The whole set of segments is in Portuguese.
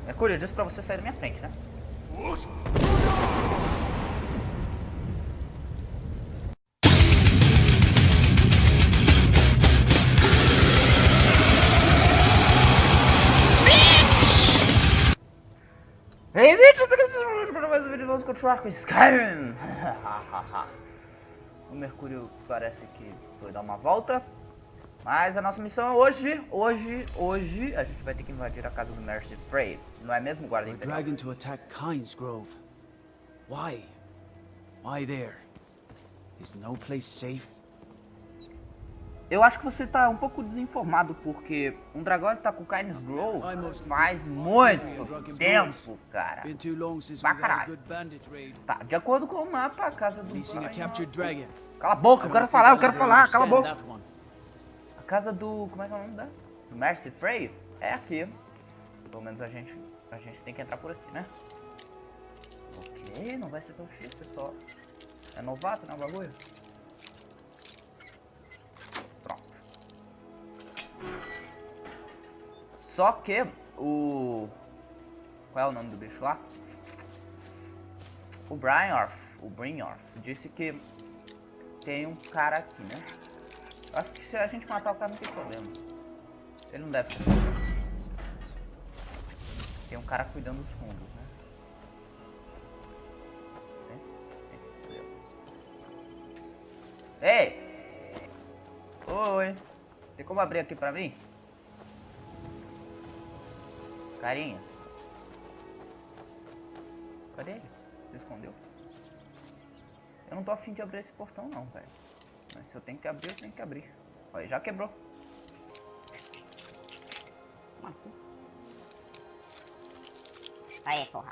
Mercúrio, eu disse pra você sair da minha frente, né? Ei, bichos, para mais um vídeo, vamos continuar com Skyrim. O Mercúrio parece que foi dar uma volta. Mas a nossa missão hoje, a gente vai ter que invadir a casa do Mercy Frey. Não é mesmo, guarda imperial? Dragon to attack Kyne's Grove. Why? Why there? Is no place safe? Eu acho que você tá um pouco desinformado, porque um dragão tá com Kyne's Grove faz muito tempo, cara. Pra caralho. Tá, de acordo com o mapa, a casa do... Cala a boca, eu quero falar, cala a boca. A casa do... como é que é o nome da? Do Mercy Frey? É aqui. Pelo menos a gente tem que entrar por aqui, né? Ok, não vai ser tão difícil, é só... É novato, né, o bagulho? Pronto. Só que o... Qual é o nome do bicho lá? O Brynjolf disse que tem um cara aqui, né? Acho que se a gente matar o cara não tem problema. Ele não deve ter problema. Tem um cara cuidando dos fundos, né? Ei! Oi! Tem como abrir aqui pra mim? Carinha. Cadê ele? Se escondeu? Eu não tô afim de abrir esse portão não, velho. Mas se eu tenho que abrir, eu tenho que abrir. Olha, já quebrou.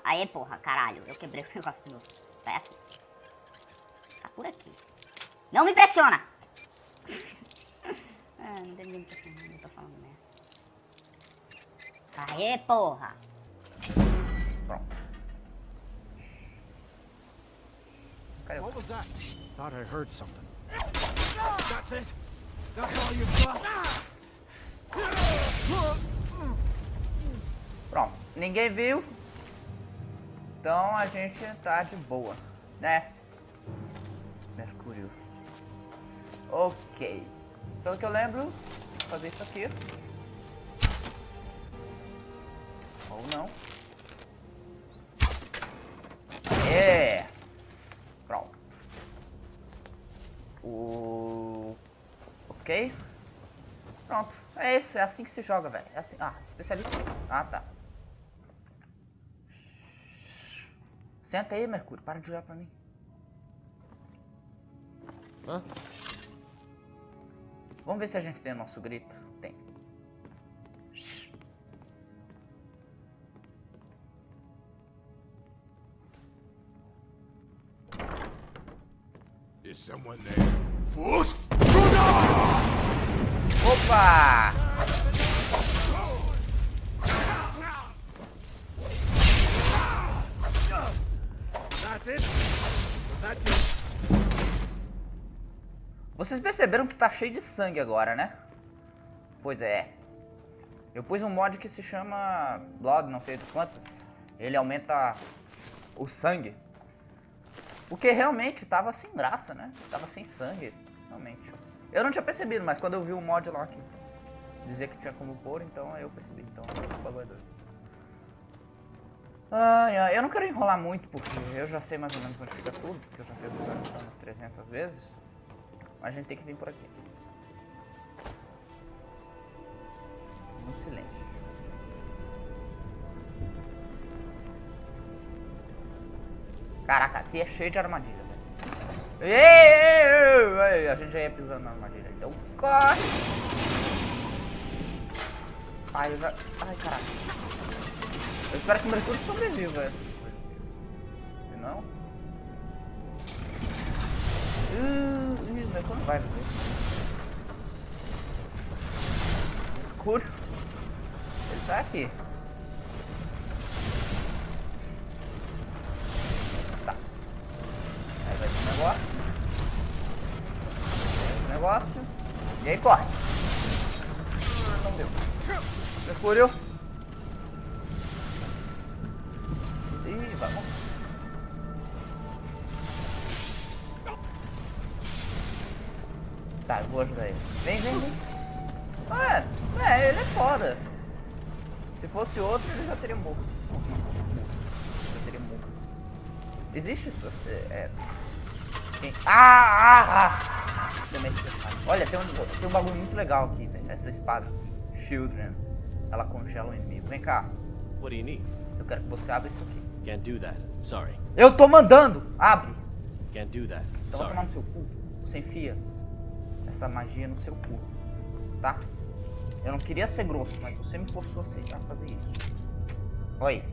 Aê, porra, caralho. Eu quebrei o negócio do teto. Tá por aqui. Não me impressiona! Não tem ninguém me impressionando, não tô falando merda. Aê, porra! Pronto. Cadê o... What was that? Thought I heard something. That's it. That's all you've got. Pronto, ninguém viu. Então a gente tá de boa, né? Mercúrio. Ok. Pelo que eu lembro, vou fazer isso aqui. Ou não. É. Pronto. Ok. Pronto. É isso, é assim que se joga, velho. É assim. Ah, especialista. Ah, tá. Senta aí, Mercúrio. Para de olhar pra mim. Hã? Vamos ver se a gente tem o nosso grito. Tem. Is someone there? Force! Opa! That's it. That's it. Vocês perceberam que tá cheio de sangue agora, né? Pois é. Eu pus um mod que se chama Blood, não sei das quantas. Ele aumenta o sangue. Porque realmente tava sem graça, né? Tava sem sangue, realmente. Eu não tinha percebido, mas quando eu vi o mod lá que dizia que tinha como pôr, então eu percebi. Então, o bagulho é doido. Eu não quero enrolar muito, porque eu já sei mais ou menos onde fica tudo, porque eu já fiz essa missão umas 300 vezes. Mas a gente tem que vir por aqui. No silêncio. Caraca, aqui é cheio de armadilha, velho. Ei, a gente já ia pisando na armadilha. Então corre! Ai, ai, caraca. Eu espero que o Mercúrio sobreviva. Se não... o Mercúrio não vai viver. Mercúrio. Ele tá aqui. Tá. Aí vai esse negócio. Esse negócio. E aí corre. Não deu. Mercúrio. vai morrer. Tá, eu vou ajudar ele. Vem, vem, vem. Ele é foda. Se fosse outro, ele já teria morto. Já teria morto. Existe isso? Tem... Olha, tem um bagulho muito legal aqui, velho. Essa espada. Children. Ela congela o inimigo. Vem cá. What do you need? Eu quero que você abra isso aqui. Can't do that. Sorry. Eu tô mandando! Abre! Can't do that. Então vai Sorry. tomar no seu cu. Você enfia essa magia no seu cu. Tá? Eu não queria ser grosso, mas você me forçou a aceitar fazer isso. Oi.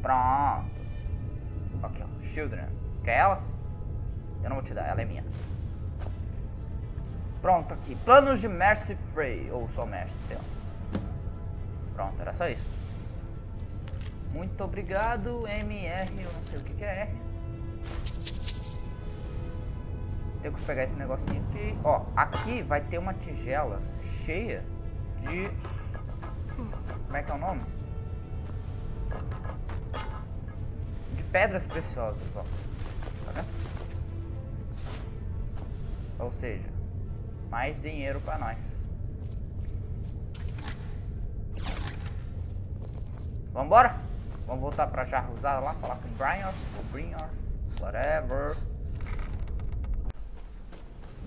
Pronto. Aqui, ó. Children. Quer ela? Eu não vou te dar, ela é minha. Pronto, aqui. Planos de Mercy Frey. Ou só Mercy, sei lá. Pronto, era só isso. Muito obrigado, MR. Eu não sei o que é R. Tenho que pegar esse negocinho aqui. Ó, aqui vai ter uma tigela cheia de... Como é que é o nome? De pedras preciosas, ó. Tá vendo? Ou seja, mais dinheiro pra nós. Vambora? Vamos voltar pra jarra usada lá, falar com o Brian ou Brian, whatever.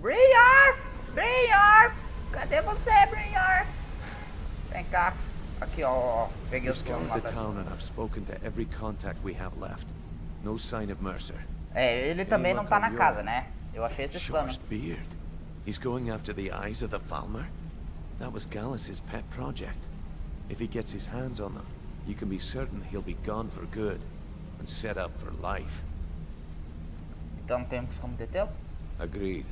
Brian! Cadê você, Brian? Vem cá. Aqui, ó. Peguei os planos lá. The town and I've spoken to every contact we have left. No sign of Mercer. Ele também não tá na casa, né? Eu achei esses planos. Short's beard. He's going after the eyes of the Falmer? That was Gallus's pet project. If he gets his hands on them, you can be certain he'll be gone for good and set up for life. Então temos como detê-lo? Agreed.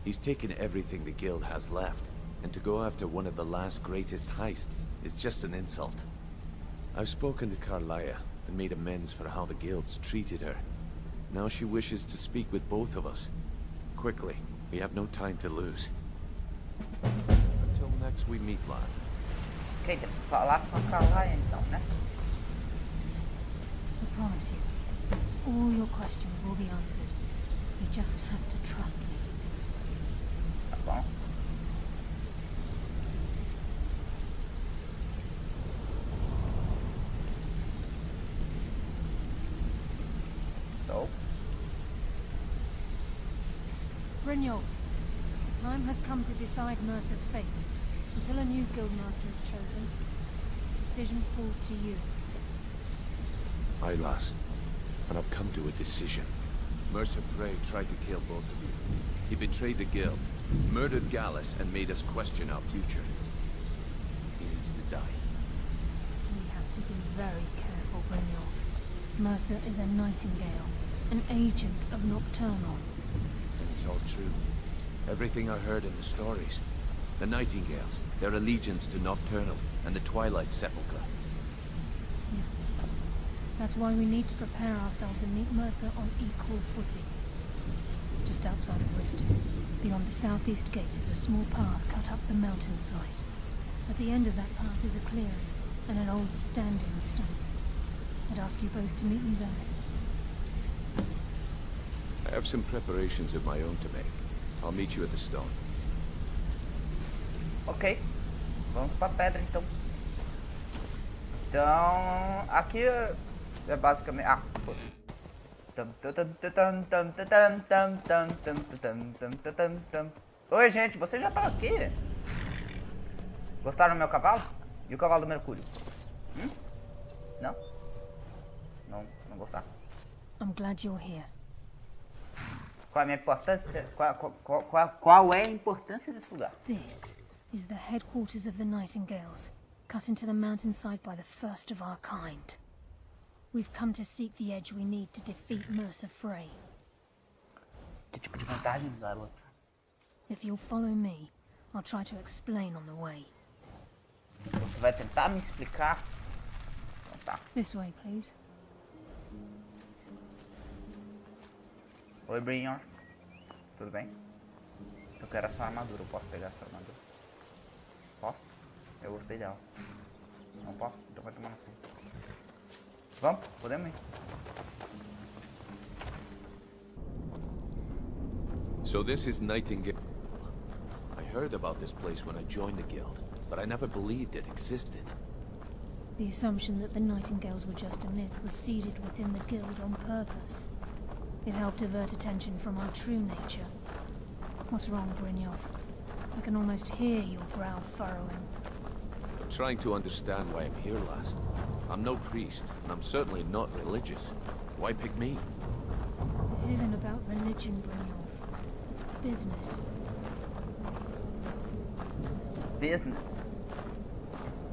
He's taken everything the guild has left, and to go after one of the last greatest heists is just an insult. I've spoken to Carlia and made amends for how the guild's treated her. Now she wishes to speak with both of us. Quickly, we have no time to lose. Until next we meet, lad. Ok, temos que falar com a Carlia então, né? I promise you, all your questions will be answered. You just have to trust me. Tá bom. So. Brynjolf, the time has come to decide Mercer's fate. Until a new guildmaster is chosen, the decision falls to you. Aye, lass. And I've come to a decision. Mercer Frey tried to kill both of you. He betrayed the guild, murdered Gallus, and made us question our future. He needs to die. We have to be very careful, Brynjolf. Mercer is a Nightingale, an agent of Nocturnal. And it's all true. Everything I heard in the stories. The Nightingales, their allegiance to Nocturnal, and the Twilight Sepulchre. That's why we need to prepare ourselves and meet Mercer on equal footing. Just outside of Rift, beyond the southeast gate is a small path cut up the mountainside. At the end of that path is a clearing and an old standing stone. I'd ask you both to meet me there. I have some preparations of my own to make. I'll meet you at the stone. Ok. Vamos pra pedra então. Então, aqui é basicamente... Ah, pô. Oi, gente, vocês já estão aqui? Gostaram do meu cavalo? E o cavalo do Mercúrio? Não? Não gostaram? I'm glad you're here. Qual é a minha importância? Qual é a importância desse lugar? This is the headquarters of the Nightingales, cut into the mountainside by the first of our kind. We've come to seek the edge we need to defeat Mercer Frey. Que tipo de vantagem, garoto? If you'll follow me, I'll try to explain on the way. Você vai tentar me explicar? Então tá. This way, please. Oi, Brinhor. Tudo bem? Eu quero a sua armadura. Eu posso pegar a sua armadura? Posso? Eu gostei dela. Não posso? Então vai tomar no cu. Vamos? Podemos ir? So this is Nightingale. I heard about this place when I joined the guild, but I never believed it existed. The assumption that the Nightingales were just a myth was seeded within the guild on purpose. It helped divert attention from our true nature. What's wrong, Brynjolf? I can almost hear your brow furrowing. I'm trying to understand why I'm here, lass. I'm no priest, and I'm certainly not religious. Why pick me? This isn't about religion, Brynjolf. It's business. Business.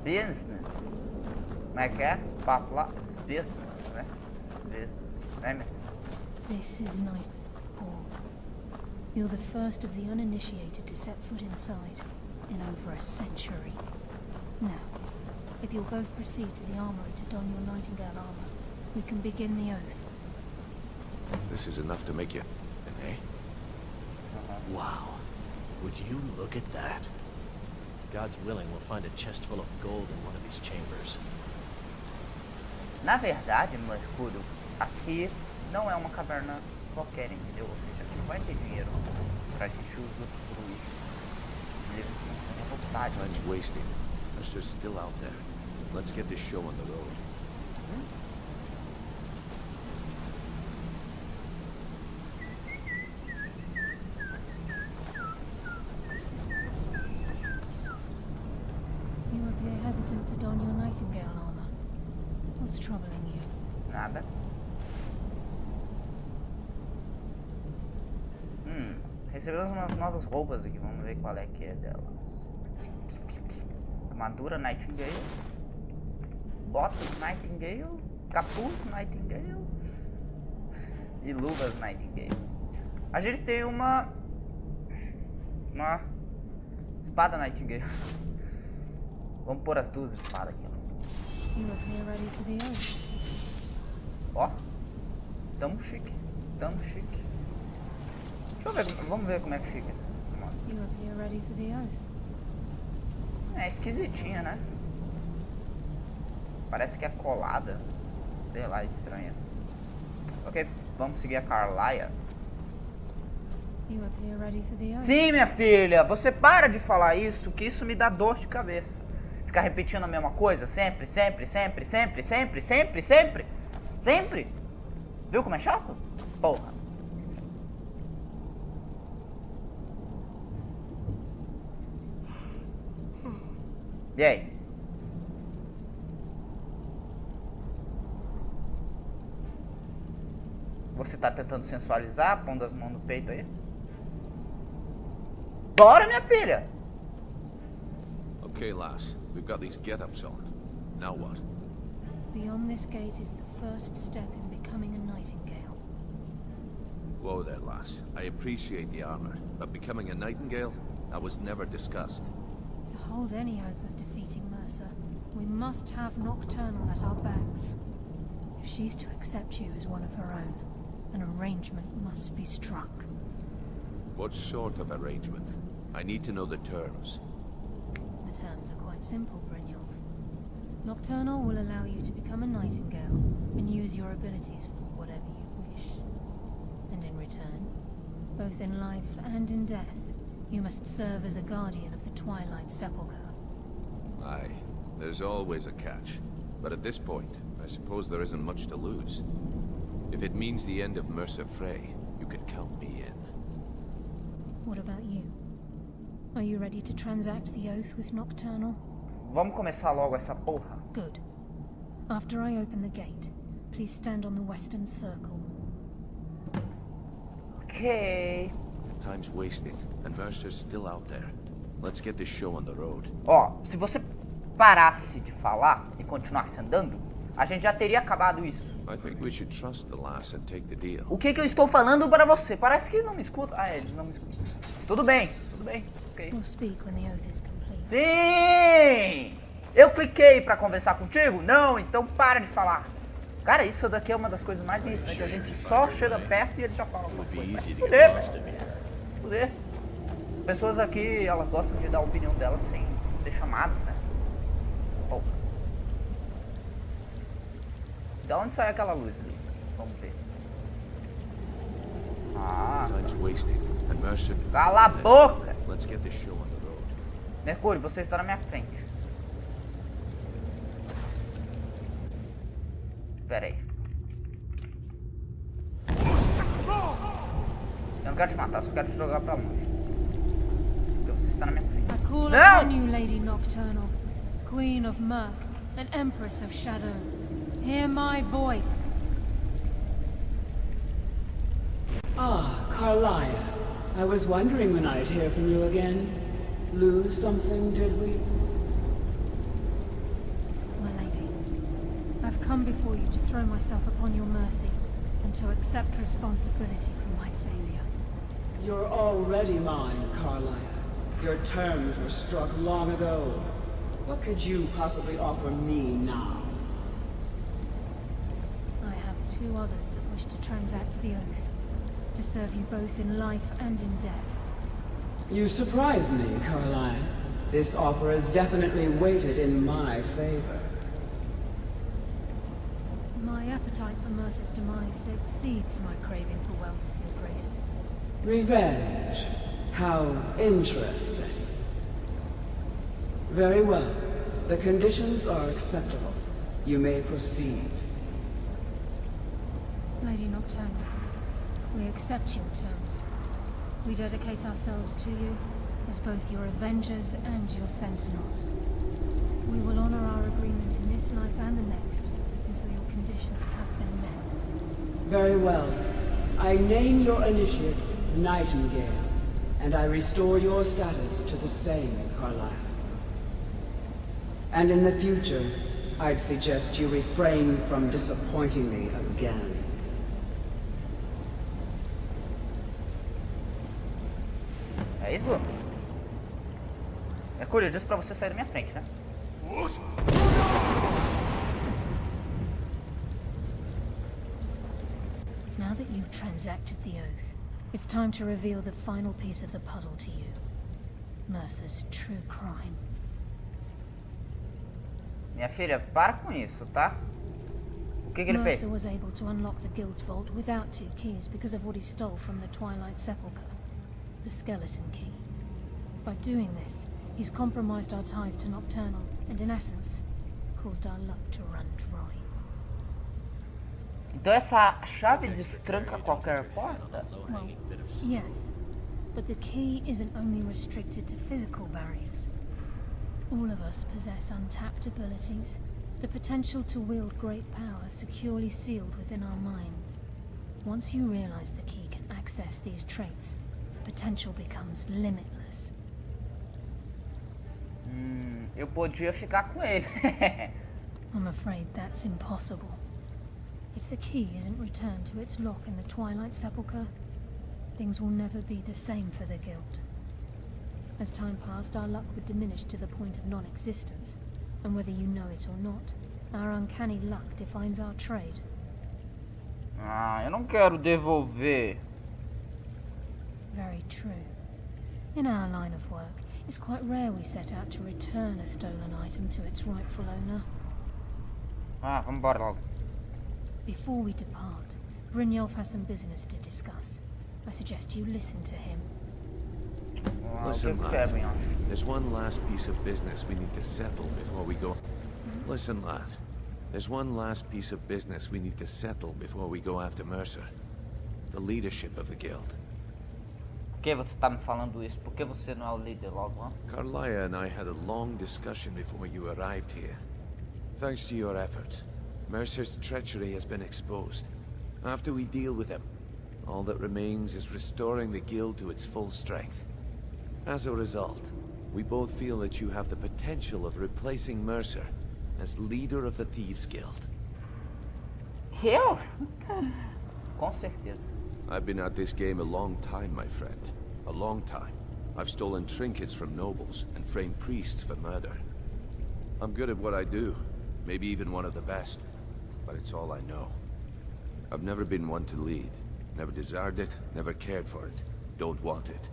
Business. Como é que é? Papo lá. It's business, né? Business. Né, meu? This is night, Paul. You're the first of the uninitiated to set foot inside in over a century. Now, if you'll both proceed to the armory to don your Nightingale armor, we can begin the oath. This is enough to make you... eh? Wow. Would you look at that? God's willing, we'll find a chest full of gold in one of these chambers. Na verdade, meu escudo, aqui não é uma caverna qualquer, entendeu? Ou seja, aqui não vai ter dinheiro pra gente usufruir. Beleza? Não vou vontade. Time's wasting. Mercer's still out there. Let's get this show on the road. You appear hesitant to don your Nightingale armor. What's troubling you? Nada. Recebemos umas novas roupas aqui, vamos ver qual é que é delas. Armadura Nightingale, botas Nightingale, capuz Nightingale e luvas Nightingale. A gente tem uma espada Nightingale. Vamos pôr as duas espadas aqui, ó. You appear ready for the oath. Ó, tamo chique, tamo chique. Deixa eu ver, vamos ver como é que fica isso. You appear ready for the oath. É esquisitinha, né? Parece que é colada. Sei lá, estranha. Ok, vamos seguir a Carlaia. You appear ready for the oath. Sim, minha filha, você para de falar isso, que isso me dá dor de cabeça. Ficar repetindo a mesma coisa sempre, sempre, sempre, sempre, sempre, sempre, sempre, sempre. Viu como é chato? Porra. E aí? Você tá tentando sensualizar, pondo as mãos no peito aí? Bora, minha filha! Okay, lass. We've got these get-ups on. Now what? Beyond this gate is the first step in becoming a Nightingale. Whoa there, lass. I appreciate the armor, but becoming a Nightingale? That was never discussed. To hold any hope of defeating Mercer, we must have Nocturnal at our backs. If she's to accept you as one of her own, an arrangement must be struck. What sort of arrangement? I need to know the terms. The terms are quite simple, Brynjolf. Nocturnal will allow you to become a Nightingale and use your abilities for whatever you wish. And in return, both in life and in death, you must serve as a guardian of the Twilight Sepulchre. Aye, there's always a catch. But at this point, I suppose there isn't much to lose. If it means the end of Mercer Frey, you can count me in. What about you? Are you ready to transact the oath with Nocturnal? Vamos começar logo essa porra. Good. After I open the gate, please stand on the western circle. Ok. Time's wasting, and Mercer's still out there. Let's get this show on the road. Ó, se você parasse de falar e continuasse andando, a gente já teria acabado isso. I think we should trust the lass and take the deal. O que eu estou falando para você? Parece que não me escuta. Ah, eles não me escutam. Mas tudo bem, ok. We'll speak when the oath is complete. Sim! Eu cliquei para conversar contigo? Não, então para de falar. Cara, isso daqui é uma das coisas mais irritantes. A gente só chega perto e ele já fala alguma It'd be coisa. easy to Fuder, get lost in here. fuder. As pessoas aqui, elas gostam de dar a opinião delas sem ser chamadas, né? Oh. Da onde sai aquela luz ali? Vamos ver. Ah. Time's wasting, and Mercer... Cala a boca! Let's get this show on the road. Mercúrio, você está na minha frente. Pera aí. Eu não quero te matar, só quero te jogar pra longe. Porque você está na minha frente. I call Não! upon you, Lady Nocturnal, Queen of Murk, and Empress of Shadow. Hear my voice. Ah, Carlia. I was wondering when I'd hear from you again. Lose something, did we? My lady, I've come before you to throw myself upon your mercy, and to accept responsibility for my failure. You're already mine, Carlia. Your terms were struck long ago. What could you possibly offer me now? I have two others that wish to transact the oath, to serve you both in life and in death. You surprised me, Carlia. This offer is definitely weighted in my favor. My appetite for Mercer's demise exceeds my craving for wealth, Your Grace. Revenge. How interesting. Very well. The conditions are acceptable. You may proceed. Lady Nocturnal, we accept your terms. We dedicate ourselves to you as both your avengers and your sentinels. We will honor our agreement in this life and the next until your conditions have been met. Very well. I name your initiates Nightingale, and I restore your status to the same, Carlisle. And in the future, I'd suggest you refrain from disappointing me again. É isso? Mercúrio, eu disse pra você sair da minha frente, né? Now that you've transacted the oath, it's time to reveal the final piece of the puzzle to you. Mercer's true crime. Minha filha, para com isso, tá? O que ele fez? Mercer was able to unlock the guild's vault without two keys because of what he stole from the Twilight Sepulchre. The skeleton key. By doing this, he's compromised our ties to Nocturnal, and in essence, caused our luck to run dry. Então essa chave destranca qualquer porta? Well, yes. But the key isn't only restricted to physical barriers. All of us possess untapped abilities, the potential to wield great power securely sealed within our minds. Once you realize the key can access these traits, potential becomes limitless. Eu podia ficar com ele. I'm afraid that's impossible. If the key isn't returned to its lock in the Twilight Sepulchre, things will never be the same for the Guild. As time passed, our luck would diminish to the point of non-existence, and whether you know it or not, our uncanny luck defines our trade. Ah, eu não quero devolver. Very true. In our line of work, it's quite rare we set out to return a stolen item to its rightful owner. Ah, vambora logo. Before we depart, Brynjolf has some business to discuss. I suggest you listen to him. Ah, Listen, o que lad. quer, Brynjolf? There's one last piece of business we need to settle before we go. Listen, lad. There's one last piece of business we need to settle before we go after Mercer. The leadership of the guild. Por que você tá me falando isso? Por que você não é o líder logo, hein? Carlia and I had a long discussion before you arrived here. Thanks to your efforts, Mercer's treachery has been exposed. After we deal with him, all that remains is restoring the guild to its full strength. As a result, we both feel that you have the potential of replacing Mercer as leader of the Thieves Guild. Eu? Com certeza. I've been at this game a long time, my friend. A long time. I've stolen trinkets from nobles and framed priests for murder. I'm good at what I do. Maybe even one of the best. but it's all I know. I've never been one to lead. Never desired it, never cared for it. Don't want it.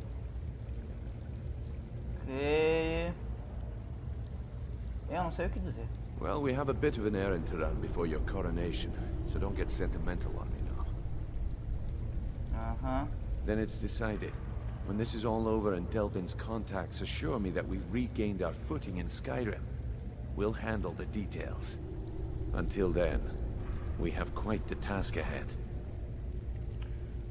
E... Eu não sei o que dizer. Well, we have a bit of an errand to run before your coronation, so don't get sentimental on me now. Then it's decided. When this is all over and Delvin's contacts assure me that we've regained our footing in Skyrim, we'll handle the details. Until then, we have quite the task ahead.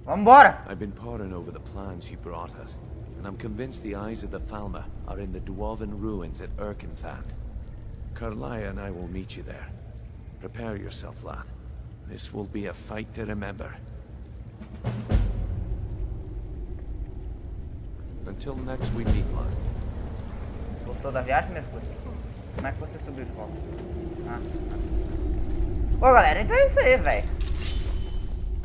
Vambora! I've been poring over the plans you brought us, and I'm convinced the eyes of the Falmer are in the Dwarven ruins at Erkenthand. Karlaya and I will meet you there. Prepare yourself, lad. This will be a fight to remember. Until next we meet, lad. Gostou da viagem, Mercúrio? Como é que você subiu de volta? Bom, galera, então é isso aí, velho.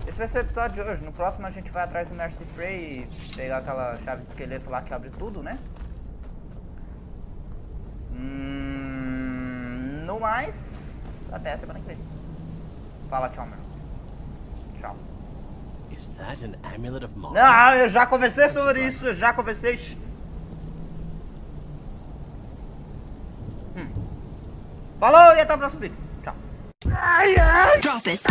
Esse vai ser o episódio de hoje. No próximo a gente vai atrás do Mercy Frey e pegar aquela chave de esqueleto lá que abre tudo, né? No mais, até a semana que vem. Fala tchau, meu. Tchau. Is that an amulet of mine? Não, eu já conversei sobre isso, eu já conversei. Falou e até o próximo vídeo. Tchau. Drop it.